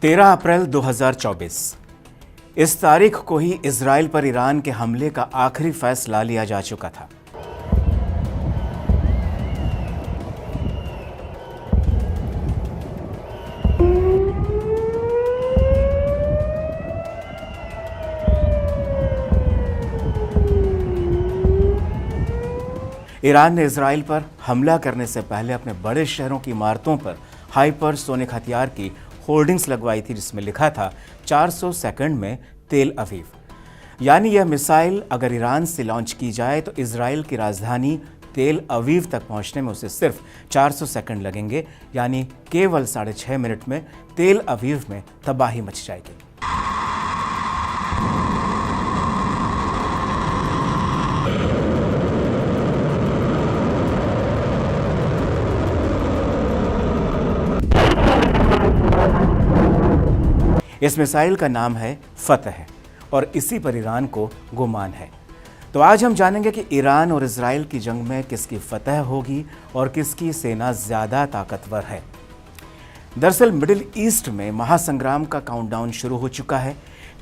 13 अप्रैल 2024। इस तारीख को ही इजराइल पर ईरान के हमले का आखिरी फैसला लिया जा चुका था। ईरान ने इजराइल पर हमला करने से पहले अपने बड़े शहरों की इमारतों पर हाइपरसोनिक हथियार की होर्डिंग्स लगवाई थी, जिसमें लिखा था 400 सेकंड में तेल अवीव। यानी यह मिसाइल अगर ईरान से लॉन्च की जाए तो इजराइल की राजधानी तेल अवीव तक पहुंचने में उसे सिर्फ 400 सेकंड लगेंगे, यानी केवल 6.5 मिनट में तेल अवीव में तबाही मच जाएगी। इस मिसाइल का नाम है फतह और इसी पर ईरान को गुमान है। तो आज हम जानेंगे कि ईरान और इजराइल की जंग में किसकी फतह होगी और किसकी सेना ज़्यादा ताकतवर है। दरअसल मिडिल ईस्ट में महासंग्राम का काउंटडाउन शुरू हो चुका है।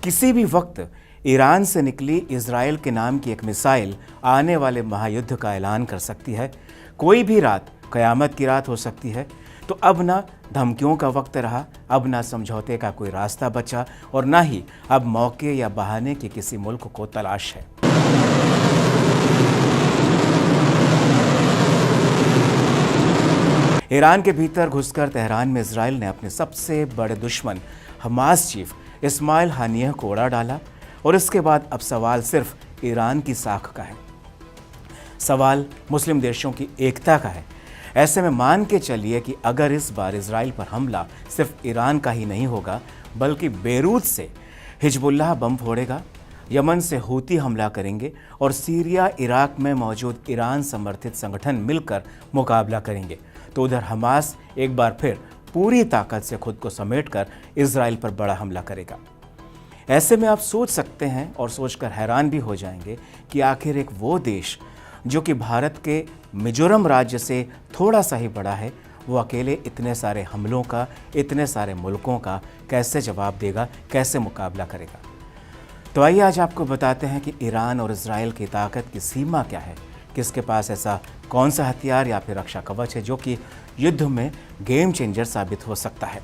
किसी भी वक्त ईरान से निकली इजराइल के नाम की एक मिसाइल आने वाले महायुद्ध का ऐलान कर सकती है। कोई भी रात क़यामत की रात हो सकती है। तो अब ना धमकियों का वक्त रहा, अब ना समझौते का कोई रास्ता बचा और ना ही अब मौके या बहाने की किसी मुल्क को तलाश है। ईरान के भीतर घुसकर तेहरान में इजराइल ने अपने सबसे बड़े दुश्मन हमास चीफ इस्माइल हानियह को उड़ा डाला और इसके बाद अब सवाल सिर्फ ईरान की साख का है। सवाल मुस्लिम देशों की एकता का है। ऐसे में मान के चलिए कि अगर इस बार इजराइल पर हमला सिर्फ ईरान का ही नहीं होगा, बल्कि बेरूत से हिजबुल्लाह बम फोड़ेगा, यमन से हूती हमला करेंगे और सीरिया इराक में मौजूद ईरान समर्थित संगठन मिलकर मुकाबला करेंगे, तो उधर हमास एक बार फिर पूरी ताकत से खुद को समेटकर इजराइल पर बड़ा हमला करेगा। ऐसे में आप सोच सकते हैं और सोचकर हैरान भी हो जाएंगे कि आखिर एक वो देश जो कि भारत के मिजोरम राज्य से थोड़ा सा ही बड़ा है, वो अकेले इतने सारे हमलों का, इतने सारे मुल्कों का कैसे जवाब देगा, कैसे मुकाबला करेगा। तो आइए आज आपको बताते हैं कि ईरान और इजराइल की ताकत की सीमा क्या है, किसके पास ऐसा कौन सा हथियार या फिर रक्षा कवच है जो कि युद्ध में गेम चेंजर साबित हो सकता है।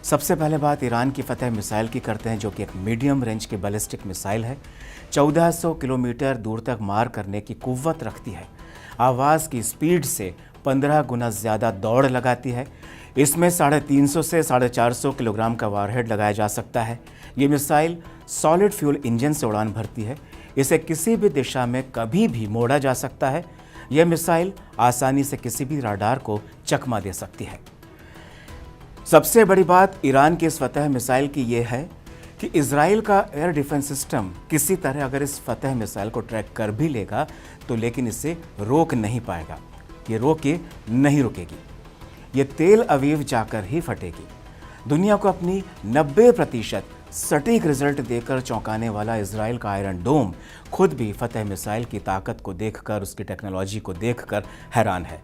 सबसे पहले बात ईरान की फतह मिसाइल की करते हैं, जो कि एक मीडियम रेंज की बैलिस्टिक मिसाइल है। 1400 किलोमीटर दूर तक मार करने की कुव्वत रखती है। आवाज़ की स्पीड से 15 गुना ज़्यादा दौड़ लगाती है। इसमें 350 से 450 किलोग्राम का वारहेड लगाया जा सकता है। ये मिसाइल सॉलिड फ्यूल इंजन से उड़ान भरती है। इसे किसी भी दिशा में कभी भी मोड़ा जा सकता है। यह मिसाइल आसानी से किसी भी राडार को चकमा दे सकती है। सबसे बड़ी बात ईरान की इस फतह मिसाइल की यह है कि इजराइल का एयर डिफेंस सिस्टम किसी तरह अगर इस फतह मिसाइल को ट्रैक कर भी लेगा तो लेकिन इसे रोक नहीं पाएगा। ये रोके नहीं रुकेगी। ये तेल अवीव जाकर ही फटेगी। दुनिया को अपनी 90% सटीक रिजल्ट देकर चौंकाने वाला इजराइल का आयरन डोम खुद भी फतह मिसाइल की ताकत को देखकर, उसकी टेक्नोलॉजी को देखकर हैरान है।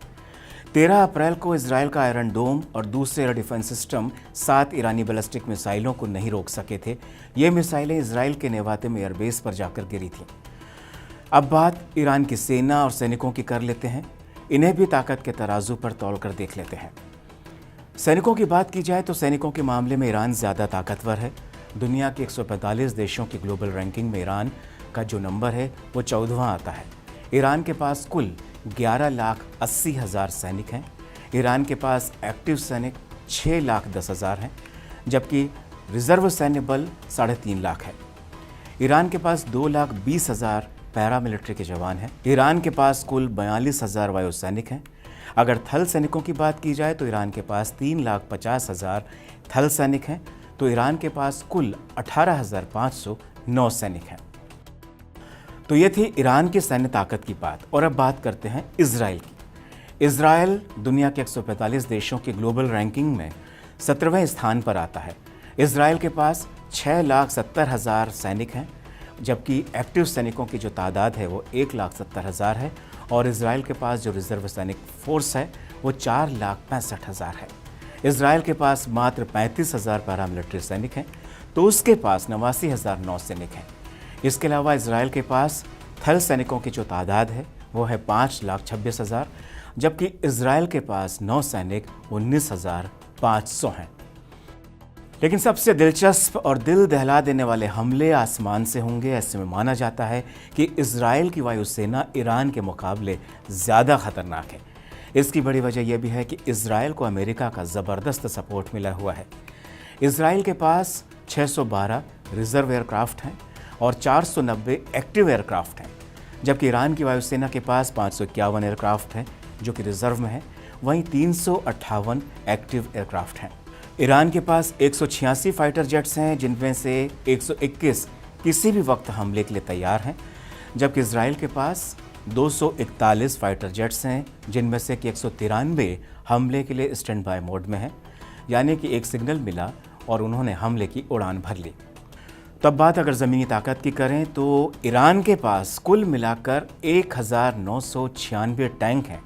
13 अप्रैल को इजराइल का आयरन डोम और दूसरे एयर डिफेंस सिस्टम 7 ईरानी बैलिस्टिक मिसाइलों को नहीं रोक सके थे। ये मिसाइलें इजराइल के नेवातिम एयरबेस पर जाकर गिरी थीं। अब बात ईरान की सेना और सैनिकों की कर लेते हैं। इन्हें भी ताकत के तराजू पर तौल कर देख लेते हैं। सैनिकों की बात की जाए तो सैनिकों के मामले में ईरान ज़्यादा ताकतवर है। दुनिया के 145 देशों की ग्लोबल रैंकिंग में ईरान का जो नंबर है वो 14वां आता है। ईरान के पास कुल 11,80,000 सैनिक हैं। ईरान के पास एक्टिव सैनिक 6,10,000 हैं, जबकि रिजर्व सैन्य बल 3.5 लाख है। ईरान के पास 2,20,000 पैरामिलिट्री के जवान हैं। ईरान के पास कुल 42,000 वायुसैनिक हैं। अगर थल सैनिकों की बात की जाए तो ईरान के पास 3,50,000 थल सैनिक हैं। तो ईरान के पास कुल 18,500 नौसैनिक हैं। तो ये थी ईरान की सैन्य ताकत की बात। और अब बात करते हैं इजराइल की। इजराइल दुनिया के 145 देशों की ग्लोबल रैंकिंग में 17वें स्थान पर आता है। इजराइल के पास 6,70,000 सैनिक हैं, जबकि एक्टिव सैनिकों की जो तादाद है वो 1,70,000 है। और इजराइल के पास जो रिजर्व सैनिक फोर्स है वो 4,65,000 है। इजराइल के पास मात्र 35,000 पैरामिलिट्री सैनिक हैं, तो उसके पास 89,000 नौसैनिक हैं। इसके अलावा इजराइल के पास थल सैनिकों की जो तादाद है वो है 5,26,000, जबकि इजराइल के पास नौसैनिक 19,500 हैं। लेकिन सबसे दिलचस्प और दिल दहला देने वाले हमले आसमान से होंगे। ऐसे में माना जाता है कि इजराइल की वायुसेना ईरान के मुकाबले ज़्यादा खतरनाक है। इसकी बड़ी वजह यह भी है कि इजराइल को अमेरिका का ज़बरदस्त सपोर्ट मिला हुआ है। इजराइल के पास 612 रिजर्व एयरक्राफ्ट हैं और 490 एक्टिव एयरक्राफ्ट हैं, जबकि ईरान की वायुसेना के पास 551 एयरक्राफ्ट हैं जो कि रिजर्व में हैं, वहीं 358 एक्टिव एयरक्राफ्ट हैं। ईरान के पास 186 फाइटर जेट्स हैं, जिनमें से 121 किसी भी वक्त हमले के लिए तैयार हैं, जबकि इजराइल के पास 241 फाइटर जेट्स हैं, जिनमें से कि 193 हमले के लिए स्टैंड बाय मोड में हैं, यानी कि एक सिग्नल मिला और उन्होंने हमले की उड़ान भर ली। तब बात अगर ज़मीनी ताकत की करें तो ईरान के पास कुल मिलाकर 1,996 टैंक हैं,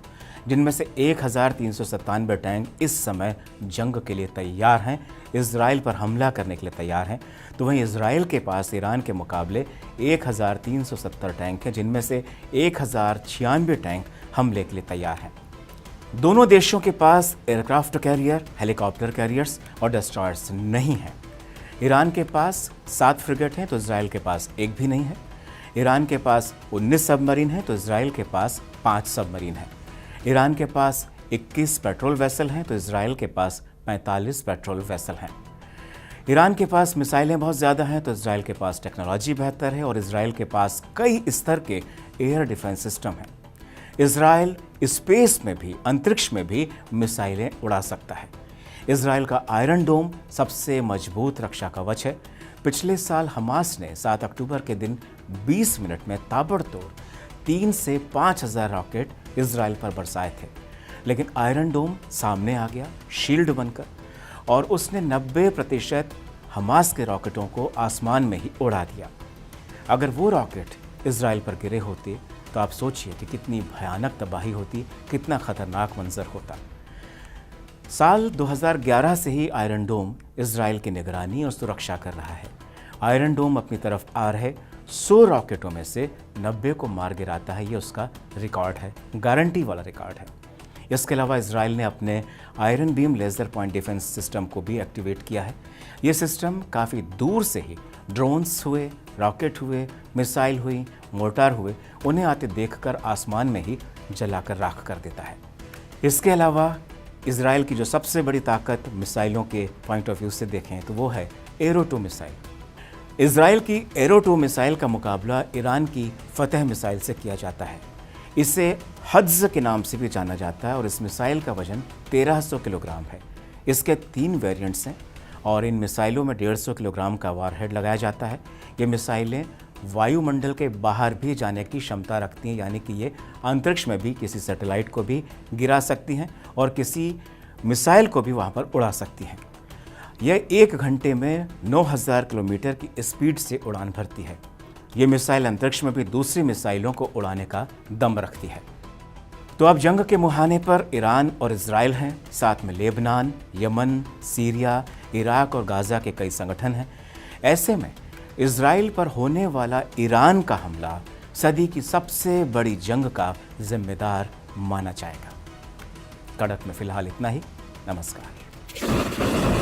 जिनमें से 1,397 टैंक इस समय जंग के लिए तैयार हैं, इजराइल पर हमला करने के लिए तैयार हैं। तो वहीं इजराइल के पास ईरान के मुकाबले 1,370 टैंक हैं, जिनमें से 1,096 टैंक हमले के लिए तैयार हैं। दोनों देशों के पास एयरक्राफ्ट कैरियर, हेलीकॉप्टर कैरियर्स और डिस्ट्रॉयर्स नहीं हैं। ईरान के पास 7 फ्रिगेट हैं तो इजराइल के पास एक भी नहीं है। ईरान के पास 19 सबमरीन हैं तो इजराइल के पास 5 सबमरीन हैं। ईरान के पास 21 पेट्रोल वेसल हैं तो इजराइल के पास 45 पेट्रोल वेसल हैं। ईरान के पास मिसाइलें बहुत ज़्यादा हैं तो इजराइल के पास टेक्नोलॉजी बेहतर है और इजराइल के पास कई स्तर के एयर डिफेंस सिस्टम हैं। इजराइल स्पेस में भी, अंतरिक्ष में भी मिसाइलें उड़ा सकता है। इजराइल का आयरन डोम सबसे मजबूत रक्षा कवच है। पिछले साल हमास ने 7 अक्टूबर के दिन 20 मिनट में ताबड़तोड़ 3 से 5,000 रॉकेट इजराइल पर बरसाए थे, लेकिन आयरन डोम सामने आ गया शील्ड बनकर और उसने 90% हमास के रॉकेटों को आसमान में ही उड़ा दिया। अगर वो रॉकेट इजराइल पर गिरे होते तो आप सोचिए कि कितनी भयानक तबाही होती, कितना खतरनाक मंजर होता। साल 2011 से ही आयरन डोम इजराइल की निगरानी और सुरक्षा कर रहा है। आयरन डोम अपनी तरफ आ रहे 100 रॉकेटों में से 90 को मार गिराता है, ये उसका रिकॉर्ड है, गारंटी वाला रिकॉर्ड है। इसके अलावा इजराइल ने अपने iron beam laser point defence system को भी एक्टिवेट किया है। ये सिस्टम काफ़ी दूर से ही ड्रोन्स हुए, रॉकेट हुए, मिसाइल हुई, मोर्टार हुए, उन्हें आते देखकर आसमान में ही जलाकर राख कर देता है। इसके अलावा इजराइल की जो सबसे बड़ी ताकत मिसाइलों के पॉइंट ऑफ व्यू से देखें तो वो है एरो 2 मिसाइल। इजराइल की एरो 2 मिसाइल का मुकाबला ईरान की फतह मिसाइल से किया जाता है। इसे हज्ज के नाम से भी जाना जाता है और इस मिसाइल का वजन 1300 किलोग्राम है। इसके 3 वेरिएंट्स हैं और इन मिसाइलों में 150 किलोग्राम का वारहेड लगाया जाता है। ये मिसाइलें वायुमंडल के बाहर भी जाने की क्षमता रखती हैं, यानी कि ये अंतरिक्ष में भी किसी सैटेलाइट को भी गिरा सकती हैं और किसी मिसाइल को भी वहाँ पर उड़ा सकती हैं। यह 1 घंटे में 9,000 किलोमीटर की स्पीड से उड़ान भरती है। ये मिसाइल अंतरिक्ष में भी दूसरी मिसाइलों को उड़ाने का दम रखती है। तो अब जंग के मुहाने पर ईरान और इजराइल हैं, साथ में लेबनान, यमन, सीरिया, इराक और गाज़ा के कई संगठन हैं। ऐसे में इजराइल पर होने वाला ईरान का हमला सदी की सबसे बड़ी जंग का जिम्मेदार माना जाएगा। कड़क में फिलहाल इतना ही। नमस्कार।